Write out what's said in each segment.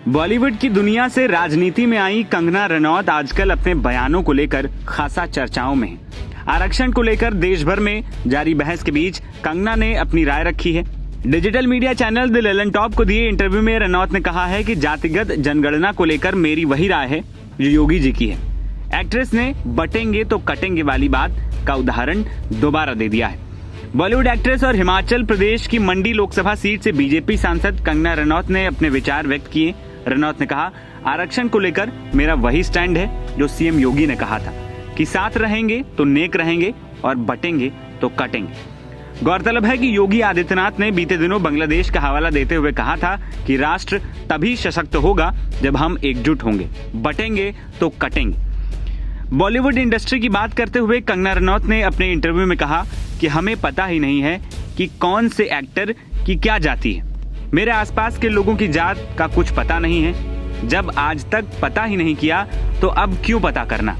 बॉलीवुड की दुनिया से राजनीति में आई कंगना रनौत आजकल अपने बयानों को लेकर खासा चर्चाओं में है। आरक्षण को लेकर देश भर में जारी बहस के बीच कंगना ने अपनी राय रखी है। Digital media channel the Lalan top को दिए इंटरव्यू में रनौत ने कहा है कि जातिगत जनगणना को लेकर मेरी वही राय है जो योगी जी की है। एक्ट्रेस ने बटेंगे तो कटेंगे वाली बात का उदाहरण दोबारा दे दिया है। बॉलीवुड एक्ट्रेस और हिमाचल प्रदेश की मंडी लोकसभा सीट से बीजेपी सांसद कंगना रनौत ने अपने विचार व्यक्त किए। रनौत ने कहा, आरक्षण को लेकर मेरा वही स्टैंड है जो सीएम योगी ने कहा था कि साथ रहेंगे तो नेक रहेंगे और बटेंगे तो कटेंगे। गौरतलब है कि योगी आदित्यनाथ ने बीते दिनों बांग्लादेश का हवाला देते हुए कहा था कि राष्ट्र तभी सशक्त होगा जब हम एकजुट होंगे, बटेंगे तो कटेंगे। बॉलीवुड इंडस्ट्री की बात करते हुए कंगना रनौत ने अपने इंटरव्यू में कहा कि हमें पता ही नहीं है कि कौन से एक्टर की क्या जाति है। मेरे आसपास के लोगों की जात का कुछ पता नहीं है। जब आज तक पता ही नहीं किया तो अब क्यों पता करना।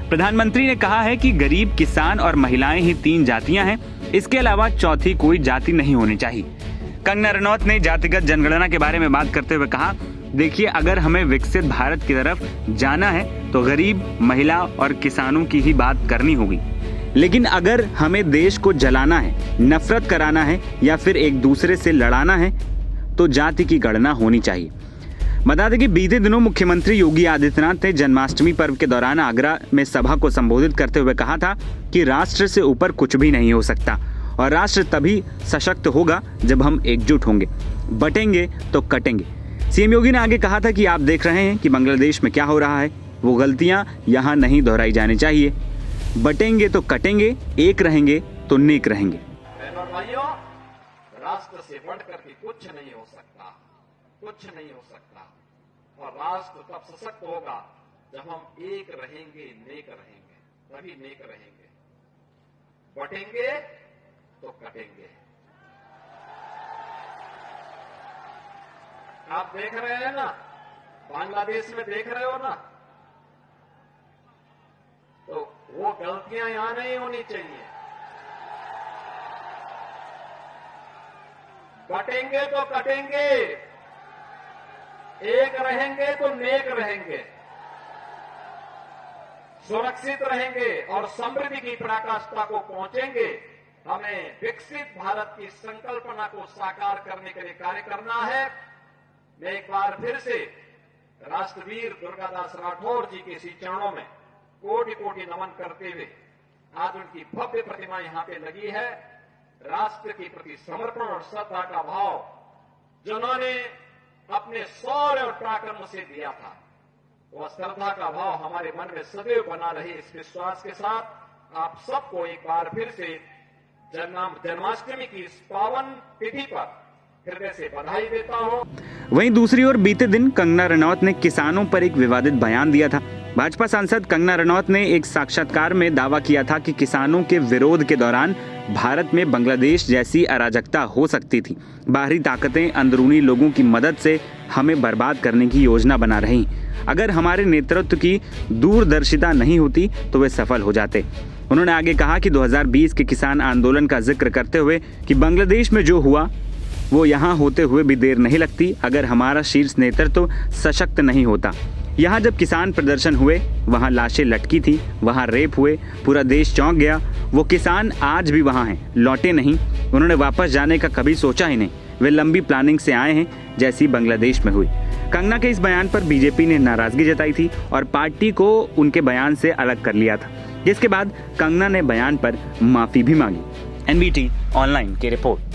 प्रधानमंत्री ने कहा है कि गरीब, किसान और महिलाएं ही 3 जातियां हैं, इसके अलावा चौथी कोई जाति नहीं होनी चाहिए। कंगना रनौत ने जातिगत जनगणना के बारे में बात करते हुए कहा, देखिए, अगर हमें विकसित भारत की तरफ जाना है तो गरीब, महिला और किसानों की ही बात करनी होगी। लेकिन अगर हमें देश को जलाना है, नफरत कराना है या फिर एक दूसरे से लड़ाना है तो जाति की गणना होनी चाहिए। बता दें कि बीते दिनों मुख्यमंत्री योगी आदित्यनाथ ने जन्माष्टमी पर्व के दौरान आगरा में सभा को संबोधित करते हुए कहा था कि राष्ट्र से ऊपर कुछ भी नहीं हो सकता और राष्ट्र तभी सशक्त होगा जब हम एकजुट होंगे, बटेंगे तो कटेंगे। सीएम योगी ने आगे कहा था कि आप देख रहे हैं कि बांग्लादेश में क्या हो रहा है, वो गलतियां यहां नहीं दोहराई जानी चाहिए। बटेंगे तो कटेंगे, एक रहेंगे तो नेक रहेंगे। राष्ट्र से बढ़कर के कुछ नहीं हो सकता, कुछ नहीं हो सकता। और राष्ट्र तब सशक्त होगा जब हम एक रहेंगे, नेक रहेंगे, तभी नेक रहेंगे। बटेंगे तो कटेंगे। आप देख रहे हैं ना, बांग्लादेश में देख रहे हो ना, तो वो गलतियां यहां नहीं होनी चाहिए। बटेंगे तो कटेंगे, एक रहेंगे तो नेक रहेंगे, सुरक्षित रहेंगे और समृद्धि की पराकाष्ठा को पहुंचेंगे। हमें विकसित भारत की संकल्पना को साकार करने के लिए कार्य करना है। मैं एक बार फिर से राष्ट्रवीर दुर्गादास राठौर जी के इसी चरणों में कोटि कोटि नमन करते हुए, आज उनकी भव्य प्रतिमा यहां पे लगी है। राष्ट्र के प्रति समर्पण और श्रद्धा का भाव जिन्होंने अपने शौर्य और पराक्रम से दिया था, वह श्रद्धा का भाव हमारे मन में सदैव बना रहे। इस विश्वास के साथ आप सबको एक बार फिर से जन्माष्टमी की इस पावन तिथि पर हृदय से बधाई देता हूं। वहीं दूसरी ओर बीते दिन कंगना रनौत ने किसानों पर एक विवादित बयान दिया था। भाजपा सांसद कंगना रनौत ने एक साक्षात्कार में दावा किया था कि किसानों के विरोध के दौरान भारत में बांग्लादेश जैसी अराजकता हो सकती थी। बाहरी ताकतें अंदरूनी लोगों की मदद से हमें बर्बाद करने की योजना बना रही। अगर हमारे नेतृत्व की दूरदर्शिता नहीं होती तो वे सफल हो जाते। उन्होंने आगे कहा कि 2020 के किसान आंदोलन का जिक्र करते हुए कि बांग्लादेश में जो हुआ वो यहाँ होते हुए भी देर नहीं लगती अगर हमारा शीर्ष नेतृत्व सशक्त नहीं होता। यहाँ जब किसान प्रदर्शन हुए, वहाँ लाशें लटकी थी, वहाँ रेप हुए, पूरा देश चौंक गया। वो किसान आज भी वहाँ हैं, लौटे नहीं। उन्होंने वापस जाने का कभी सोचा ही नहीं। वे लंबी प्लानिंग से आए हैं, जैसी बांग्लादेश में हुई। कंगना के इस बयान पर बीजेपी ने नाराजगी जताई थी और पार्टी को उनके बयान से अलग कर लिया था, जिसके बाद कंगना ने बयान पर माफी भी मांगी। एनबीटी ऑनलाइन की रिपोर्ट।